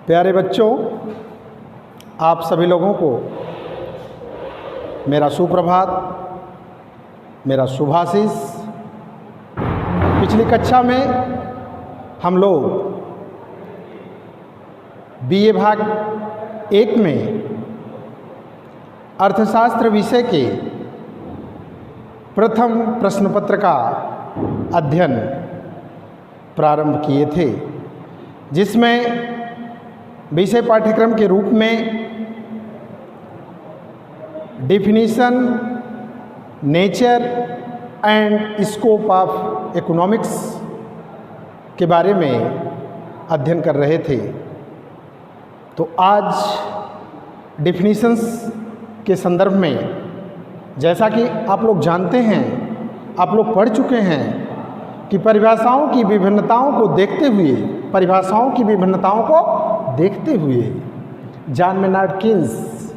प्यारे बच्चों, आप सभी लोगों को मेरा सुप्रभात, मेरा शुभाशीष। पिछली कक्षा में हम लोग बीए भाग 1 में अर्थशास्त्र विषय के प्रथम प्रश्न पत्र का अध्ययन प्रारंभ किए थे, जिसमें विषय पाठ्यक्रम के रूप में definition, nature and scope of economics के बारे में अध्ययन कर रहे थे। तो आज डेफिनेशंस के संदर्भ में, जैसा कि आप लोग जानते हैं, आप लोग पढ़ चुके हैं कि परिभाषाओं की विभिन्नताओं को देखते हुए जॉन मेनार्ड कीन्स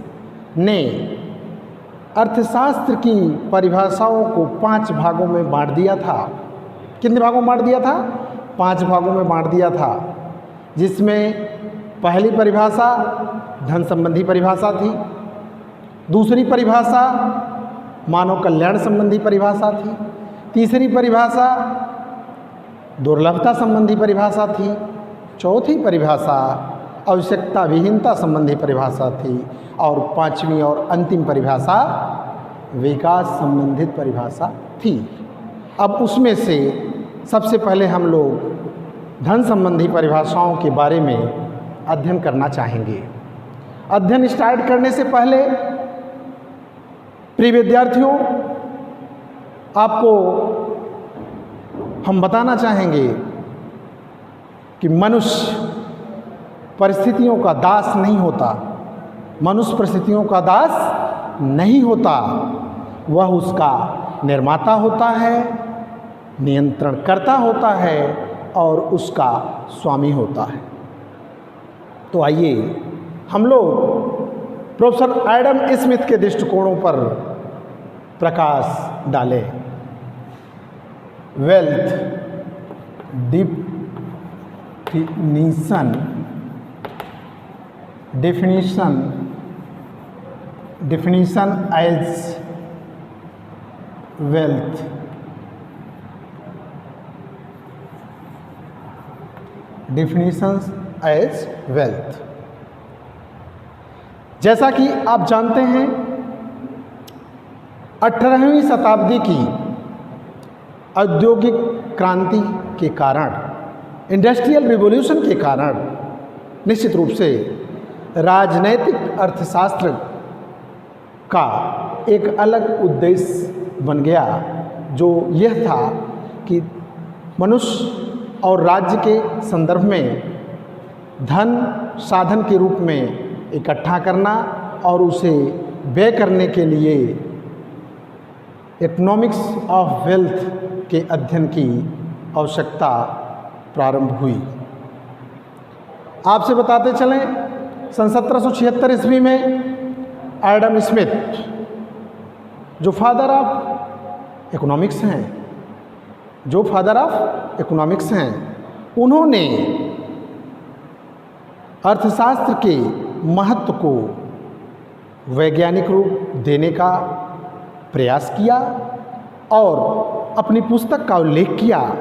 ने अर्थशास्त्र की परिभाषाओं को 5 भागों में बांट दिया था। कितने भागों में बांट दिया था? 5 भागों में बांट दिया था, जिसमें पहली परिभाषा धन संबंधी परिभाषा थी, दूसरी परिभाषा मानव कल्याण संबंधी परिभाषा थी, तीसरी परिभाषा दुर्लभता संबंधी परिभाषा थी, चौथी परिभाषा आवश्यकता विहीनता संबंधी परिभाषा थी, और 5वीं और अंतिम परिभाषा विकास संबंधित परिभाषा थी। अब उसमें से सबसे पहले हम लोग धन संबंधी परिभाषाओं के बारे में अध्ययन करना चाहेंगे। अध्ययन स्टार्ट करने से पहले प्रिय विद्यार्थियों, आपको हम बताना चाहेंगे कि मनुष्य परिस्थितियों का दास नहीं होता। मनुष्य परिस्थितियों का दास नहीं होता, वह उसका निर्माता होता है, नियंत्रण करता होता है और उसका स्वामी होता है। तो आइए हम लोग प्रोफेसर एडम स्मिथ के दृष्टिकोणों पर प्रकाश डालें। Wealth definition as wealth। definitions as wealth। जैसा कि आप जानते हैं, 18वीं शताब्दी की औद्योगिक क्रांति के कारण, इंडस्ट्रियल रिवॉल्यूशन के कारण, निश्चित रूप से राजनैतिक अर्थशास्त्र का एक अलग उद्देश्य बन गया, जो यह था कि मनुष्य और राज्य के संदर्भ में धन साधन के रूप में इकट्ठा करना और उसे व्यय करने के लिए इकोनॉमिक्स ऑफ वेल्थ के अध्ययन की आवश्यकता प्रारंभ हुई। आपसे बताते चलें, सन 1776 ईस्वी में एडम स्मिथ, जो फादर ऑफ इकोनॉमिक्स हैं, उन्होंने अर्थशास्त्र के महत्व को वैज्ञानिक रूप देने का प्रयास किया और अपनी पुस्तक का उल्लेख किया,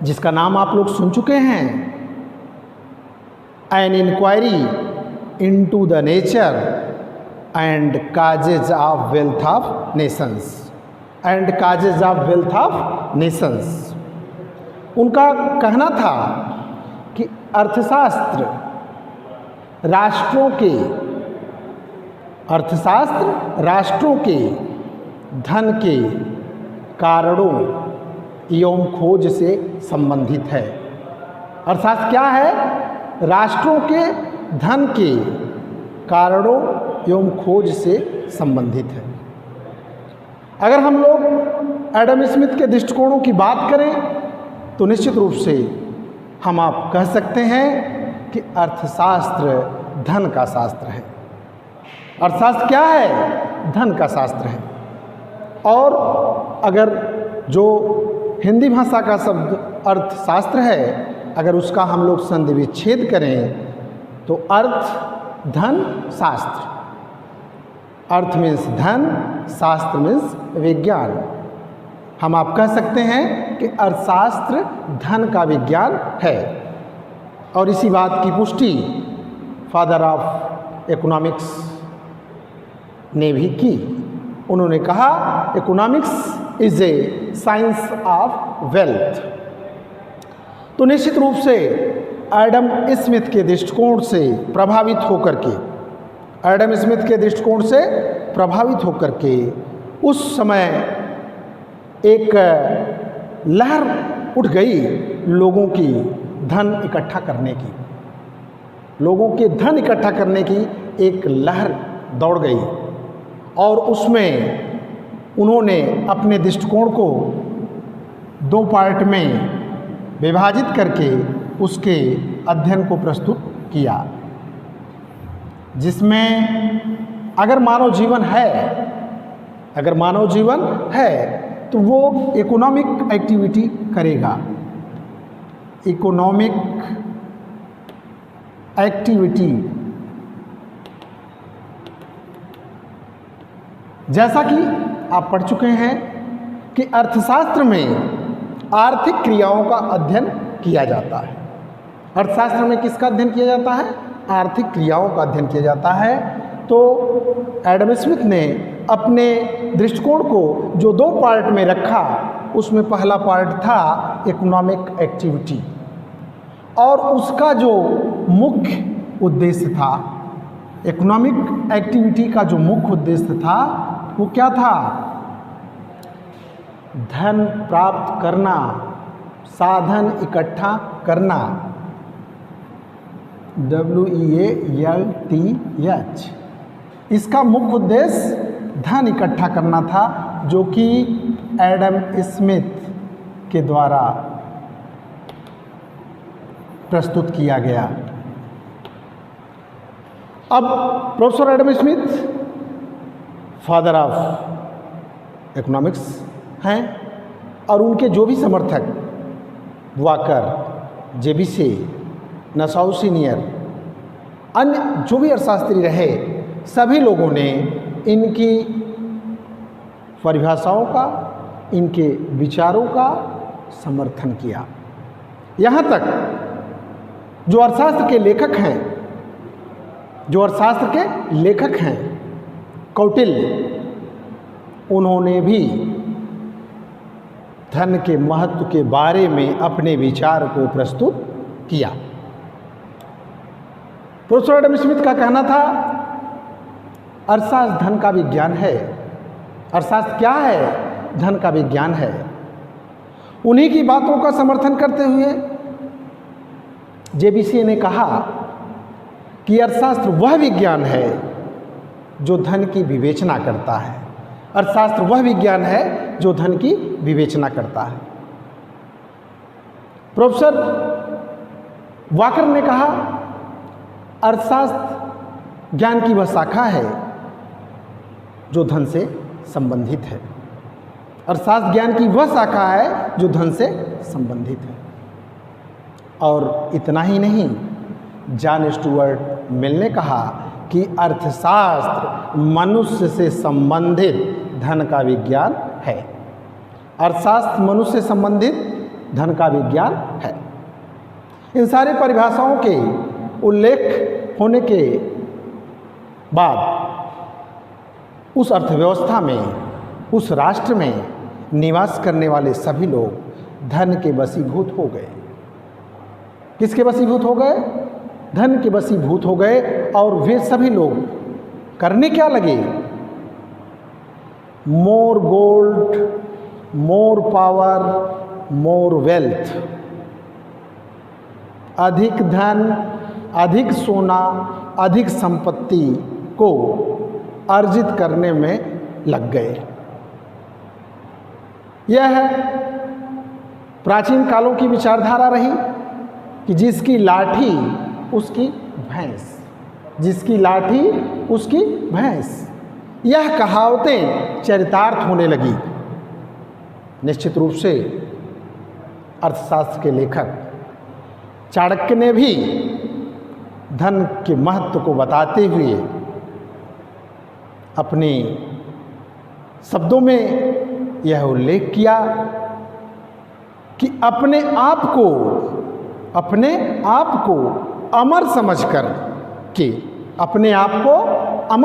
जिसका नाम आप लोग सुन चुके हैं, an inquiry into the nature and causes of wealth of nations. उनका कहना था कि अर्थशास्त्र राष्ट्रों के धन के कारणों एवं खोज से संबंधित है। अर्थशास्त्र क्या है? राष्ट्रों के धन के कारणों एवं खोज से संबंधित है। अगर हम लोग एडम स्मिथ के दृष्टिकोणों की बात करें तो निश्चित रूप से हम आप कह सकते हैं कि अर्थशास्त्र धन का शास्त्र है। अर्थशास्त्र क्या है? धन का शास्त्र है। और अगर जो हिंदी भाषा का शब्द अर्थशास्त्र है अगर उसका हम लोग संधि विच्छेद करें तो अर्थ धन शास्त्र, अर्थ मीन्स धन, शास्त्र मीन्स विज्ञान। हम आप कह सकते हैं कि अर्थशास्त्र धन का विज्ञान है। और इसी बात की पुष्टि फादर ऑफ इकोनॉमिक्स ने भी की। उन्होंने कहा economics is a science of wealth. तो निश्चित रूप से एडम स्मिथ के दृष्टिकोण से प्रभावित होकर के, एडम स्मिथ के दृष्टिकोण से प्रभावित होकर के उस समय एक लहर उठ गई लोगों की धन इकट्ठा करने की, लोगों के धन इकट्ठा करने की एक लहर दौड़ गई और उसमें उन्होंने अपने दृष्टिकोण को 2 पार्ट में विभाजित करके उसके अध्ययन को प्रस्तुत किया, जिसमें अगर मानव जीवन है, अगर मानव जीवन है तो वो इकोनॉमिक एक्टिविटी करेगा। इकोनॉमिक एक्टिविटी, जैसा कि आप पढ़ चुके हैं कि अर्थशास्त्र में आर्थिक क्रियाओं का अध्ययन किया जाता है। अर्थशास्त्र में किसका अध्ययन किया जाता है? आर्थिक क्रियाओं का अध्ययन किया जाता है। तो एडम स्मिथ ने अपने दृष्टिकोण को जो 2 पार्ट में रखा, उसमें पहला पार्ट था इकोनॉमिक एक्टिविटी, और उसका जो मुख्य उद्देश्य था, इकोनॉमिक एक्टिविटी का जो मुख्य उद्देश्य था वो क्या था? धन प्राप्त करना, साधन इकट्ठा करना, WEALTH। इसका मुख्य उद्देश्य धन इकट्ठा करना था, जो कि एडम स्मिथ के द्वारा प्रस्तुत किया गया। अब professor Adam Smith father of economics हैं और उनके जो भी समर्थक वाकर, जेबिसे, नसाउ सीनियर, अन्य जो भी अर्थशास्त्री रहे, सभी लोगों ने इनकी परिभाषाओं का, इनके विचारों का समर्थन किया। यहाँ तक जो अर्थशास्त्र के लेखक हैं, जो अर्थशास्त्र के लेखक हैं कौटिल्य, उन्होंने भी धन के महत्व के बारे में अपने विचार को प्रस्तुत किया। प्रोफेसर एडम स्मिथ का कहना था अर्थशास्त्र धन का विज्ञान है। अर्थशास्त्र क्या है? धन का विज्ञान है। उन्हीं की बातों का समर्थन करते हुए जेबीसी ने कहा कि अर्थशास्त्र वह विज्ञान है जो धन की विवेचना करता है। अर्थशास्त्र वह विज्ञान है जो धन की विवेचना करता है। प्रोफेसर वाकर ने कहा अर्थशास्त्र ज्ञान की वह शाखा है जो धन से संबंधित है। अर्थशास्त्र ज्ञान की वह शाखा है जो धन से संबंधित है। और इतना ही नहीं, जॉन स्टुअर्ट मिल ने कहा कि अर्थशास्त्र मनुष्य से संबंधित धन का विज्ञान है। अर्थशास्त्र मनुष्य से संबंधित धन का विज्ञान है। इन सारे परिभाषाओं के उल्लेख होने के बाद उस अर्थव्यवस्था में, उस राष्ट्र में निवास करने वाले सभी लोग धन के वशीभूत हो गए। किसके वशीभूत हो गए? धन के वशीभूत हो गए। और वे सभी लोग करने क्या लगे? More gold, more power, more wealth. अधिक धन, अधिक सोना, अधिक संपत्ति को अर्जित करने में लग गए। यह प्राचीन कालों की विचारधारा रही कि जिसकी लाठी उसकी भैंस, जिसकी लाठी उसकी भैंस। यह कहावतें चरितार्थ होने लगी। निश्चित रूप से अर्थशास्त्र के लेखक चाणक्य ने भी धन के महत्व को बताते हुए अपने शब्दों में यह उल्लेख किया कि अपने आप को अमर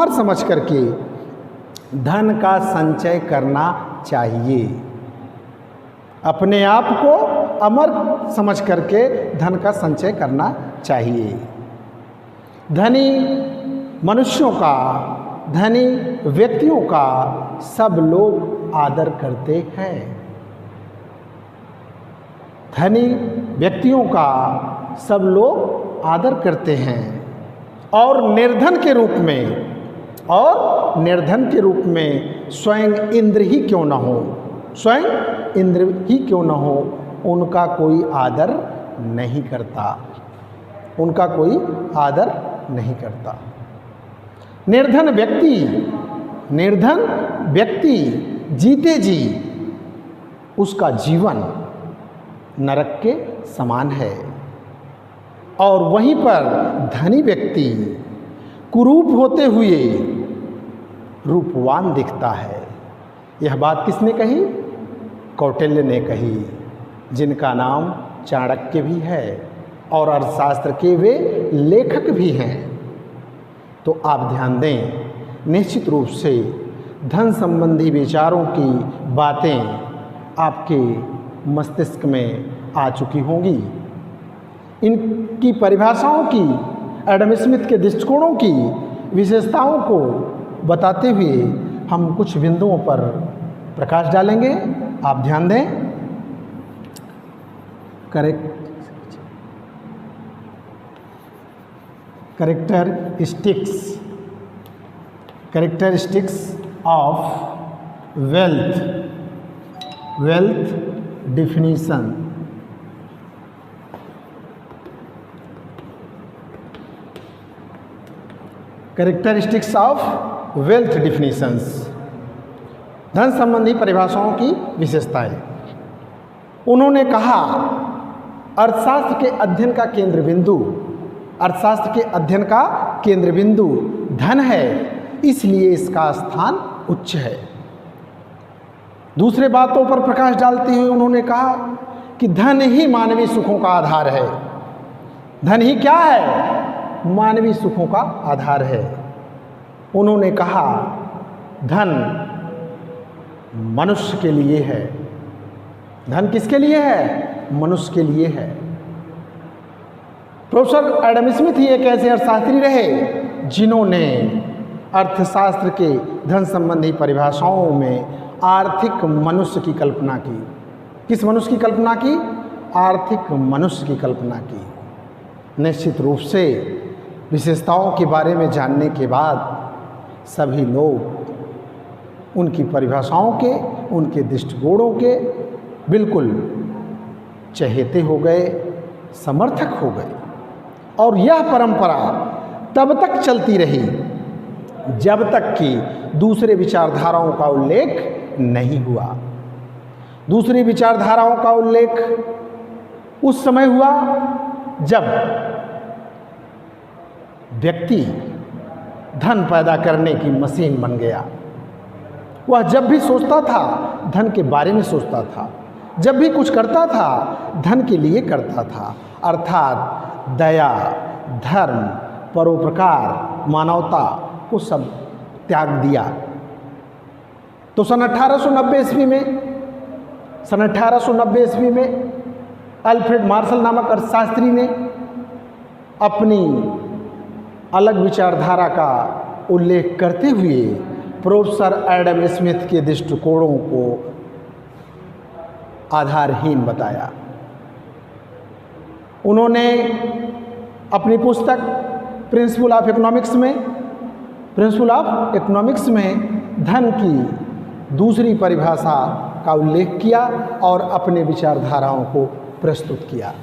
समझकर के धन का संचय करना चाहिए। अपने आप को अमर समझ करके धन का संचय करना चाहिए। धनी मनुष्यों का, धनी व्यक्तियों का सब लोग आदर करते हैं। धनी व्यक्तियों का सब लोग आदर करते हैं और निर्धन के रूप में स्वयं इंद्र ही क्यों न हो उनका कोई आदर नहीं करता। निर्धन व्यक्ति जीते जी उसका जीवन नरक के समान है और वहीं पर धनी व्यक्ति कुरूप होते हुए रूपवान दिखता है। यह बात किसने कही? कौटिल्य ने कही, जिनका नाम चाणक्य भी है और अर्थशास्त्र के वे लेखक भी हैं। तो आप ध्यान दें, निश्चित रूप से धन संबंधी विचारों की बातें आपके मस्तिष्क में आ चुकी होंगी। इनकी परिभाषाओं की, एडम स्मिथ के दृष्टिकोणों की विशेषताओं को बताते हुए हम कुछ बिंदुओं पर प्रकाश डालेंगे। आप ध्यान दें। Characteristics of wealth definition. Characteristics of wealth definitions, धन संबंधी परिभाषाओं की विशेषताएं। उन्होंने कहा, अर्थशास्त्र के अध्ययन का केंद्र बिंदु धन है, इसलिए इसका स्थान उच्च है। दूसरे बातों पर प्रकाश डालते हुए उन्होंने कहा कि धन ही मानवीय सुखों का आधार है। धन ही क्या है? मानवीय सुखों का आधार है। उन्होंने कहा धन मनुष्य के लिए है। धन किसके लिए है? मनुष्य के लिए है। प्रोफेसर एडम स्मिथ ही एक ऐसे अर्थशास्त्री रहे जिन्होंने अर्थशास्त्र के धन संबंधी परिभाषाओं में आर्थिक मनुष्य की कल्पना की। किस मनुष्य की कल्पना की? आर्थिक मनुष्य की कल्पना की। निश्चित रूप से विशेषताओं के बारे में जानने के बाद सभी लोग उनकी परिभाषाओं के, उनके दृष्टिकोणों के बिल्कुल चहेते हो गए, समर्थक हो गए। और यह परंपरा तब तक चलती रही जब तक कि दूसरे विचारधाराओं का उल्लेख नहीं हुआ। दूसरी विचारधाराओं का उल्लेख उस समय हुआ जब व्यक्ति धन पैदा करने की मशीन बन गया। वह जब भी सोचता था धन के बारे में सोचता था, जब भी कुछ करता था धन के लिए करता था, अर्थात दया, धर्म, परोपकार, मानवता को सब त्याग दिया। तो सन 1890 ईस्वी में अल्फ्रेड मार्शल नामक अर्थशास्त्री ने अपनी अलग विचारधारा का उल्लेख करते हुए प्रोफेसर एडम स्मिथ के दृष्टिकोणों को आधारहीन बताया। उन्होंने अपनी पुस्तक प्रिंसिपल ऑफ इकोनॉमिक्स में धन की दूसरी परिभाषा का उल्लेख किया और अपने विचारधाराओं को प्रस्तुत किया।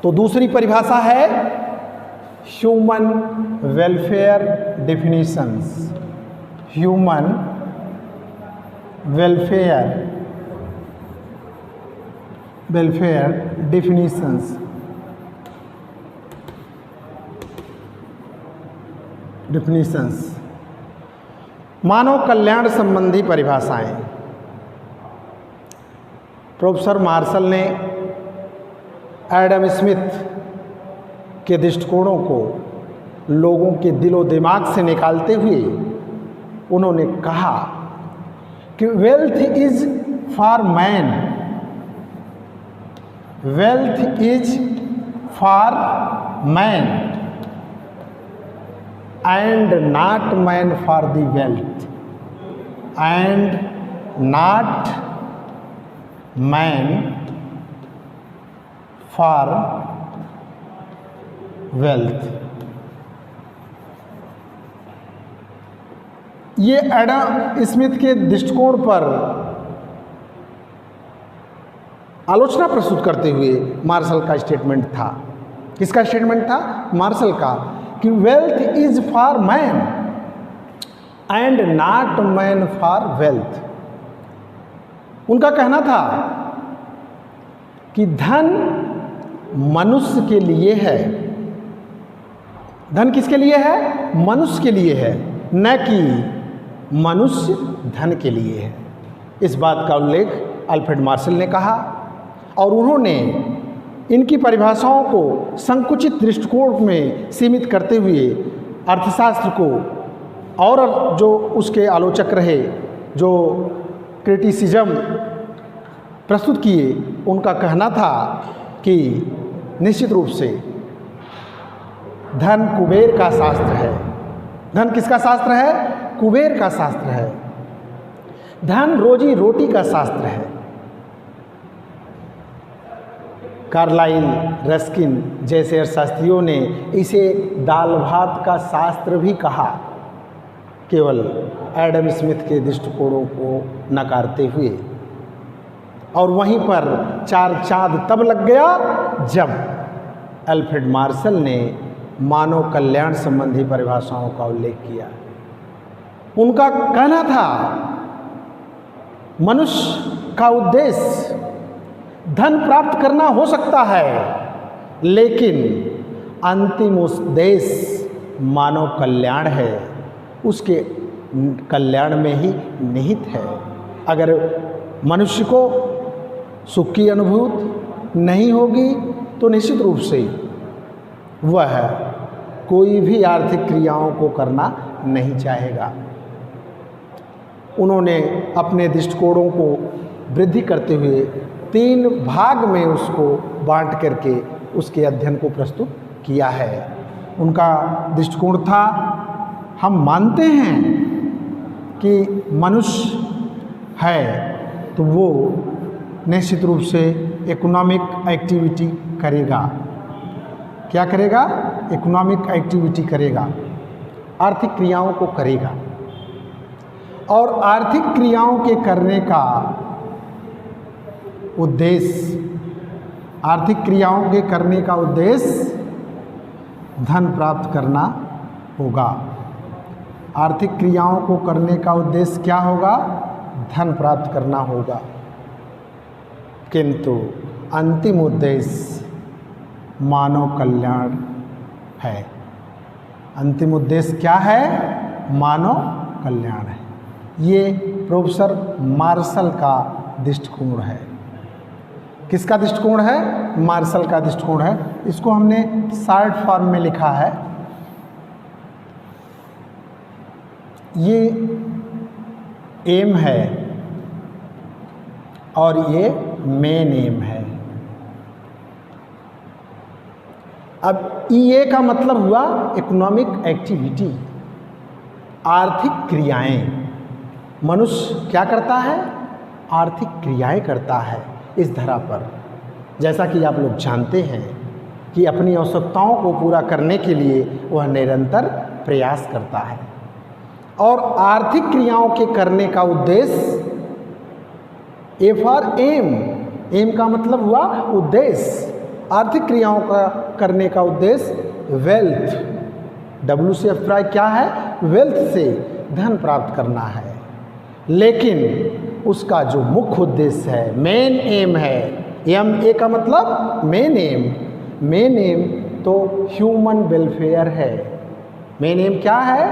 तो दूसरी परिभाषा है human welfare definitions. Human welfare welfare definitions, मानव कल्याण संबंधी परिभाषाएं। प्रोफेसर मार्शल ने एडम स्मिथ के दृष्टिकोणों को लोगों के दिलो दिमाग से निकालते हुए उन्होंने कहा कि wealth is for man, wealth is for man and not man for the wealth, and not man for wealth. ये एडम स्मिथ के दृष्टिकोण पर आलोचना प्रस्तुत करते हुए मार्शल का स्टेटमेंट था। किसका स्टेटमेंट था? मार्शल का, कि wealth is for man and not man for wealth. उनका कहना था कि धन मनुष्य के लिए है। धन किसके लिए है? मनुष्य के लिए है, न कि मनुष्य धन के लिए है। इस बात का उल्लेख अल्फ्रेड मार्शल ने कहा और उन्होंने इनकी परिभाषाओं को संकुचित दृष्टिकोण में सीमित करते हुए अर्थशास्त्र को, और जो उसके आलोचक रहे, जो क्रिटिसिज्म प्रस्तुत किए, उनका कहना था कि निश्चित रूप से धन कुबेर का शास्त्र है। धन किसका शास्त्र है? कुबेर का शास्त्र है। धन रोजी रोटी का शास्त्र है। कार्लाइल, रस्किन जैसे अर्थशास्त्रियों ने इसे दाल भात का शास्त्र भी कहा, केवल एडम स्मिथ के दृष्टिकोणों को नकारते हुए। और वहीं पर चार चांद तब लग गया जब अल्फ्रेड मार्शल ने मानव कल्याण संबंधी परिभाषाओं का उल्लेख किया। उनका कहना था मनुष्य का उद्देश्य धन प्राप्त करना हो सकता है, लेकिन अंतिम उद्देश्य मानव कल्याण है, उसके कल्याण में ही निहित है। अगर मनुष्य को सुख की अनुभूति नहीं होगी तो निश्चित रूप से वह कोई भी आर्थिक क्रियाओं को करना नहीं चाहेगा। उन्होंने अपने दृष्टिकोणों को वृद्धि करते हुए 3 भाग में उसको बांट करके उसके अध्ययन को प्रस्तुत किया है। उनका दृष्टिकोण था, हम मानते हैं कि मनुष्य है तो वो निश्चित रूप से इकोनॉमिक एक्टिविटी करेगा। क्या करेगा? इकोनॉमिक एक्टिविटी करेगा, आर्थिक क्रियाओं को करेगा। और आर्थिक क्रियाओं के करने का उद्देश्य, आर्थिक क्रियाओं के करने का उद्देश्य धन प्राप्त करना होगा। आर्थिक क्रियाओं को करने का उद्देश्य क्या होगा? धन प्राप्त करना होगा। किंतु अंतिम उद्देश्य मानव कल्याण है। अंतिम उद्देश्य क्या है? मानव कल्याण है। ये प्रोफेसर मार्शल का दृष्टिकोण है। किसका दृष्टिकोण है? मार्शल का दृष्टिकोण है। इसको हमने शॉर्ट फॉर्म में लिखा है। ये एम है और ये मेन एम है। अब ईए का मतलब हुआ इकोनॉमिक एक्टिविटी, आर्थिक क्रियाएं। मनुष्य क्या करता है? आर्थिक क्रियाएं करता है इस धरा पर। जैसा कि आप लोग जानते हैं कि अपनी आवश्यकताओं को पूरा करने के लिए वह निरंतर प्रयास करता है। और आर्थिक क्रियाओं के करने का उद्देश्य, ए फॉर एम, एम का मतलब हुआ उद्देश्य। आर्थिक क्रियाओं का करने का उद्देश्य वेल्थ, डब्ल्यू से अभिप्राय क्या है? वेल्थ से धन प्राप्त करना है। लेकिन उसका जो मुख्य उद्देश्य है, मेन एम है, एम ए का मतलब मेन एम, मेन एम तो ह्यूमन वेलफेयर है। मेन एम क्या है?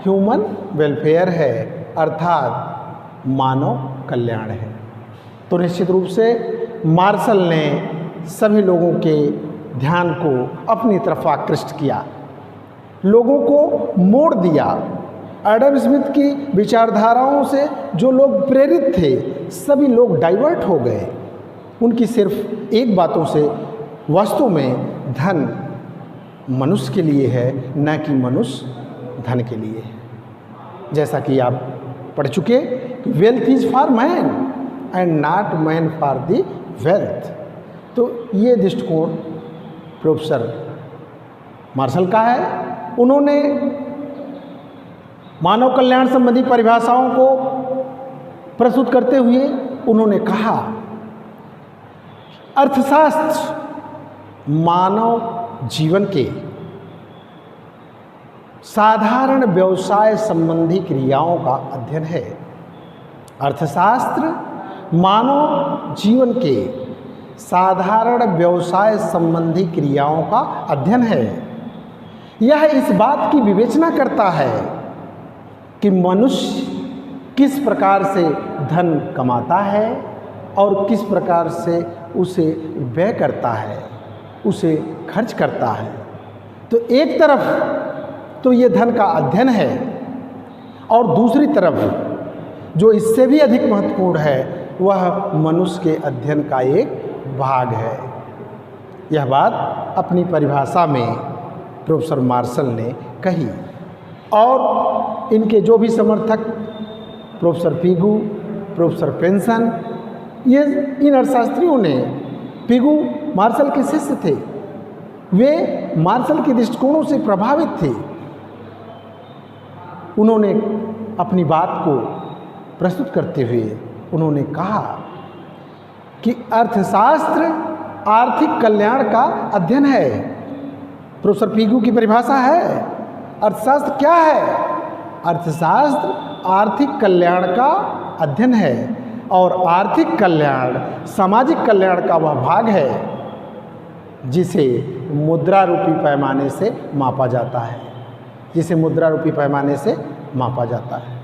ह्यूमन वेलफेयर है, अर्थात मानव कल्याण है। तो निश्चित रूप से मार्शल ने सभी लोगों के ध्यान को अपनी तरफ आकृष्ट किया, लोगों को मोड़ दिया। एडम स्मिथ की विचारधाराओं से जो लोग प्रेरित थे, सभी लोग डाइवर्ट हो गए। उनकी सिर्फ एक बातों से, वास्तव में धन मनुष्य के लिए है, न कि मनुष्य धन के लिए है। जैसा कि आप पढ़ चुके, wealth is for man and not man for the wealth. तो ये दृष्टिकोण प्रोफेसर मार्शल का है। उन्होंने मानव कल्याण संबंधी परिभाषाओं को प्रस्तुत करते हुए उन्होंने कहा, अर्थशास्त्र मानव जीवन के साधारण व्यवसाय संबंधी क्रियाओं का अध्ययन है। अर्थशास्त्र मानव जीवन के साधारण व्यवसाय संबंधी क्रियाओं का अध्ययन है। यह इस बात की विवेचना करता है कि मनुष्य किस प्रकार से धन कमाता है और किस प्रकार से उसे व्यय करता है, उसे खर्च करता है। तो एक तरफ तो ये धन का अध्ययन है, और दूसरी तरफ जो इससे भी अधिक महत्वपूर्ण है वह मनुष्य के अध्ययन का एक भाग है। यह बात अपनी परिभाषा में प्रोफेसर मार्शल ने कही, और इनके जो भी समर्थक प्रोफेसर पिगू, प्रोफेसर पेंसन, ये इन अर्थशास्त्रियों ने, पिगू मार्शल के शिष्य थे, वे मार्शल के दृष्टिकोणों से प्रभावित थे। उन्होंने अपनी बात को प्रस्तुत करते हुए उन्होंने कहा कि अर्थशास्त्र आर्थिक कल्याण का अध्ययन है। प्रोफेसर पिगू की परिभाषा है, अर्थशास्त्र क्या है? अर्थशास्त्र आर्थिक कल्याण का अध्ययन है, और आर्थिक कल्याण सामाजिक कल्याण का वह भाग है जिसे मुद्रा रूपी पैमाने से मापा जाता है, जिसे मुद्रा रूपी पैमाने से मापा जाता है।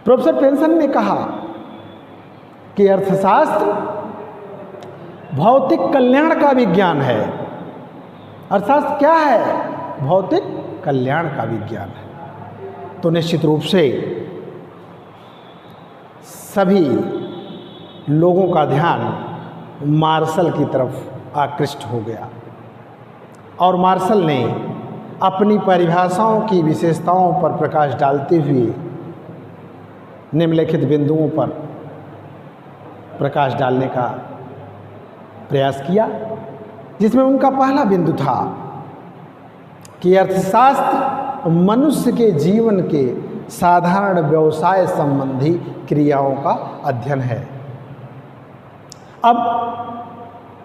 प्रोफेसर पेंसन ने कहा कि अर्थशास्त्र भौतिक कल्याण का विज्ञान है। अर्थशास्त्र क्या है? भौतिक कल्याण का विज्ञान है। तो निश्चित रूप से सभी लोगों का ध्यान मार्शल की तरफ आकृष्ट हो गया, और मार्शल ने अपनी परिभाषाओं की विशेषताओं पर प्रकाश डालते हुए निम्नलिखित बिंदुओं पर प्रकाश डालने का प्रयास किया, जिसमें उनका पहला बिंदु था कि अर्थशास्त्र मनुष्य के जीवन के साधारण व्यवसाय संबंधी क्रियाओं का अध्ययन है। अब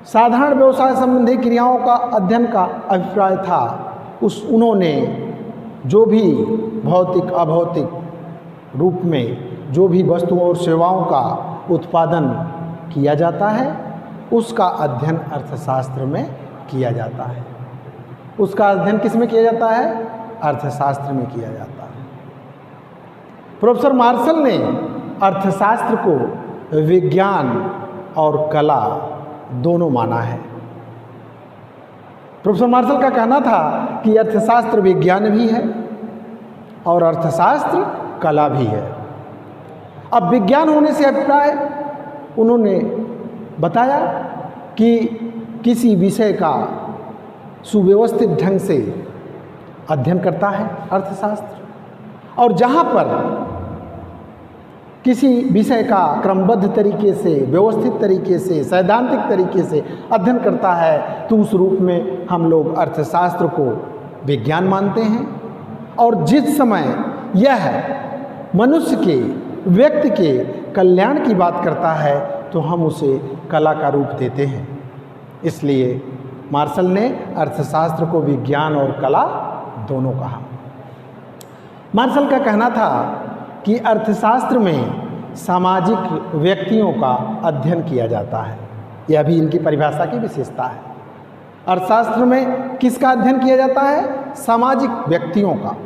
साधारण व्यवसाय संबंधी क्रियाओं का अध्ययन का अभिप्राय था उन्होंने जो भी भौतिक अभौतिक रूप में जो भी वस्तुओं और सेवाओं का उत्पादन किया जाता है उसका अध्ययन अर्थशास्त्र में किया जाता है। उसका अध्ययन किस में किया जाता है? अर्थशास्त्र में किया जाता है। प्रोफेसर मार्शल ने अर्थशास्त्र को विज्ञान और कला दोनों माना है। प्रोफेसर मार्शल का कहना था कि अर्थशास्त्र विज्ञान भी है और अर्थशास्त्र कला भी है। अब विज्ञान होने से अभिप्राय उन्होंने बताया कि किसी विषय का सुव्यवस्थित ढंग से अध्ययन करता है अर्थशास्त्र, और जहाँ पर किसी विषय का क्रमबद्ध तरीके से, व्यवस्थित तरीके से, सैद्धांतिक तरीके से अध्ययन करता है तो उस रूप में हम लोग अर्थशास्त्र को विज्ञान मानते हैं। और जिस समय यह मनुष्य के, व्यक्ति के कल्याण की बात करता है तो हम उसे कला का रूप देते हैं। इसलिए मार्शल ने अर्थशास्त्र को विज्ञान और कला दोनों कहा। मार्शल का कहना था कि अर्थशास्त्र में सामाजिक व्यक्तियों का अध्ययन किया जाता है। यह भी इनकी परिभाषा की विशेषता है। अर्थशास्त्र में किसका अध्ययन किया जाता है? सामाजिक व्यक्तियों का,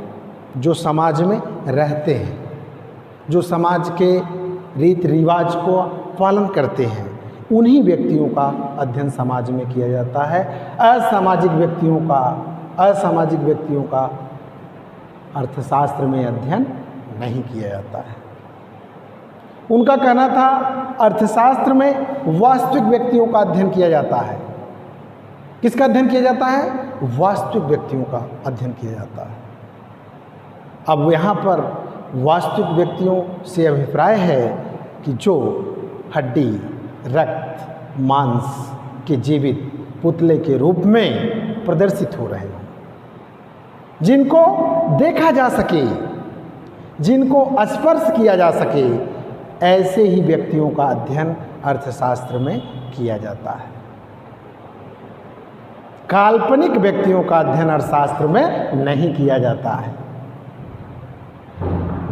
जो समाज में रहते हैं, जो समाज के रीति रिवाज को पालन करते हैं, उन्हीं व्यक्तियों का अध्ययन समाज में किया जाता है। असामाजिक व्यक्तियों का अर्थशास्त्र में अध्ययन नहीं किया जाता है। उनका कहना था अर्थशास्त्र में वास्तविक व्यक्तियों का अध्ययन किया जाता है। किसका अध्ययन किया जाता है? वास्तविक व्यक्तियों का अध्ययन किया जाता है। अब यहाँ पर वास्तविक व्यक्तियों से अभिप्राय है कि जो हड्डी, रक्त, मांस के जीवित पुतले के रूप में प्रदर्शित हो रहे हों, जिनको देखा जा सके, जिनको स्पर्श किया जा सके, ऐसे ही व्यक्तियों का अध्ययन अर्थशास्त्र में किया जाता है। काल्पनिक व्यक्तियों का अध्ययन अर्थशास्त्र में नहीं किया जाता है,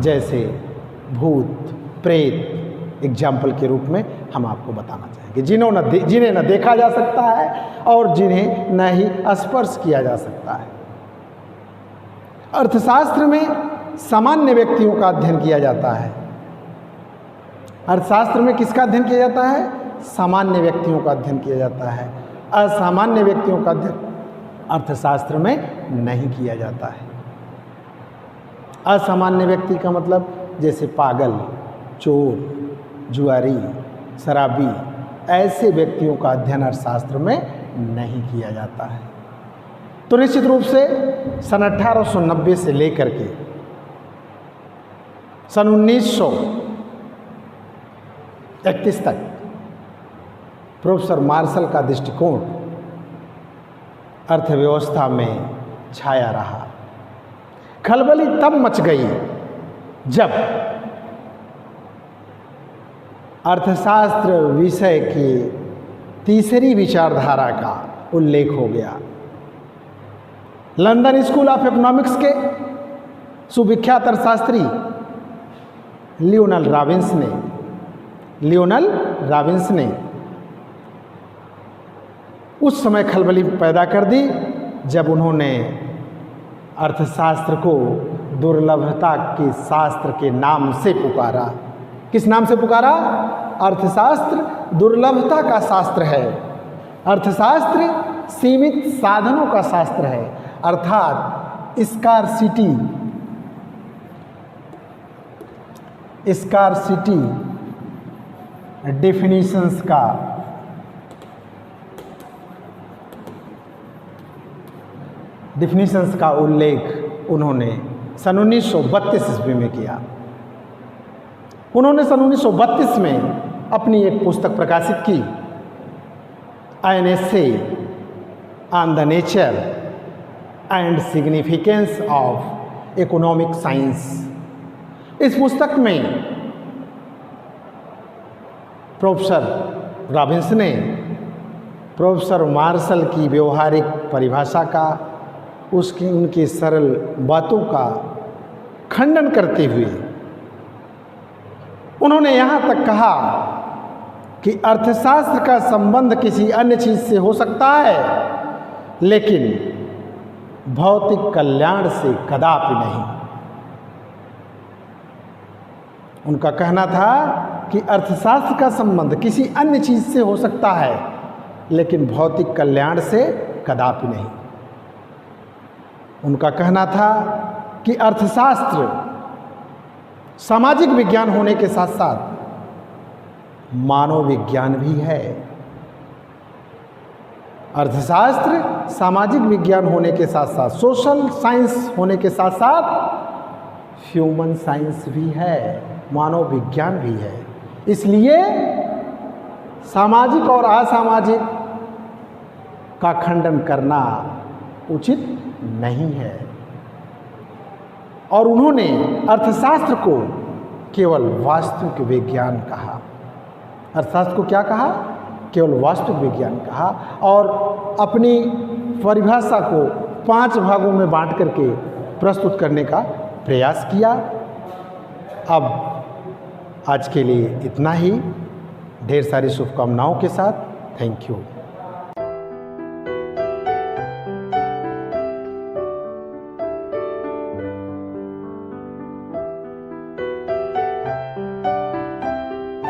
जैसे भूत, प्रेत एग्जाम्पल के रूप में हम आपको बताना चाहेंगे, जिन्हें न देखा जा सकता है और जिन्हें न ही स्पर्श किया जा सकता है। अर्थशास्त्र में सामान्य व्यक्तियों का अध्ययन किया जाता है। अर्थशास्त्र में किसका अध्ययन किया जाता है? सामान्य व्यक्तियों का अध्ययन किया जाता है। असामान्य व्यक्तियों का अध्ययन अर्थशास्त्र में नहीं किया जाता है। असामान्य व्यक्ति का मतलब जैसे पागल, चोर, जुआरी, शराबी, ऐसे व्यक्तियों का अध्ययन अर्थशास्त्र में नहीं किया जाता है। तो निश्चित रूप से सन 1890 से लेकर के सन 1931 तक प्रोफेसर मार्शल का दृष्टिकोण अर्थव्यवस्था में छाया रहा। खलबली तब मच गई जब अर्थशास्त्र विषय की तीसरी विचारधारा का उल्लेख हो गया। लंदन स्कूल ऑफ इकोनॉमिक्स के सुविख्यात अर्थशास्त्री लियोनल रॉबिन्स ने उस समय खलबली पैदा कर दी जब उन्होंने अर्थशास्त्र को दुर्लभता के शास्त्र के नाम से पुकारा। किस नाम से पुकारा? अर्थशास्त्र दुर्लभता का शास्त्र है। अर्थशास्त्र सीमित साधनों का शास्त्र है, अर्थात स्कार्सिटी डिफिनीशंस का उल्लेख उन्होंने सन 1932 ईस्वी में किया। उन्होंने सन 1932 में अपनी एक पुस्तक प्रकाशित की, an essay on the nature and significance of economic science. इस पुस्तक में प्रोफेसर रॉबिन्स ने प्रोफेसर मार्शल की व्यवहारिक परिभाषा का, उनकी सरल बातों का खंडन करते हुए उन्होंने यहाँ तक कहा कि अर्थशास्त्र का संबंध किसी अन्य चीज़ से हो सकता है, लेकिन भौतिक कल्याण से कदापि नहीं। उनका कहना था कि अर्थशास्त्र का संबंध किसी अन्य चीज़ से हो सकता है, लेकिन भौतिक कल्याण से कदापि नहीं। उनका कहना था कि अर्थशास्त्र सामाजिक विज्ञान होने के साथ साथ मानव विज्ञान भी है। अर्थशास्त्र सामाजिक विज्ञान होने के साथ साथ, सोशल साइंस होने के साथ साथ ह्यूमन साइंस भी है, मानव विज्ञान भी है। इसलिए सामाजिक और असामाजिक का खंडन करना उचित नहीं है। और उन्होंने अर्थशास्त्र को केवल वास्तविक विज्ञान कहा। अर्थशास्त्र को क्या कहा? केवल वास्तविक विज्ञान कहा, और अपनी परिभाषा को 5 भागों में बांट करके प्रस्तुत करने का प्रयास किया। अब आज के लिए इतना ही। ढेर सारी शुभकामनाओं के साथ थैंक यू।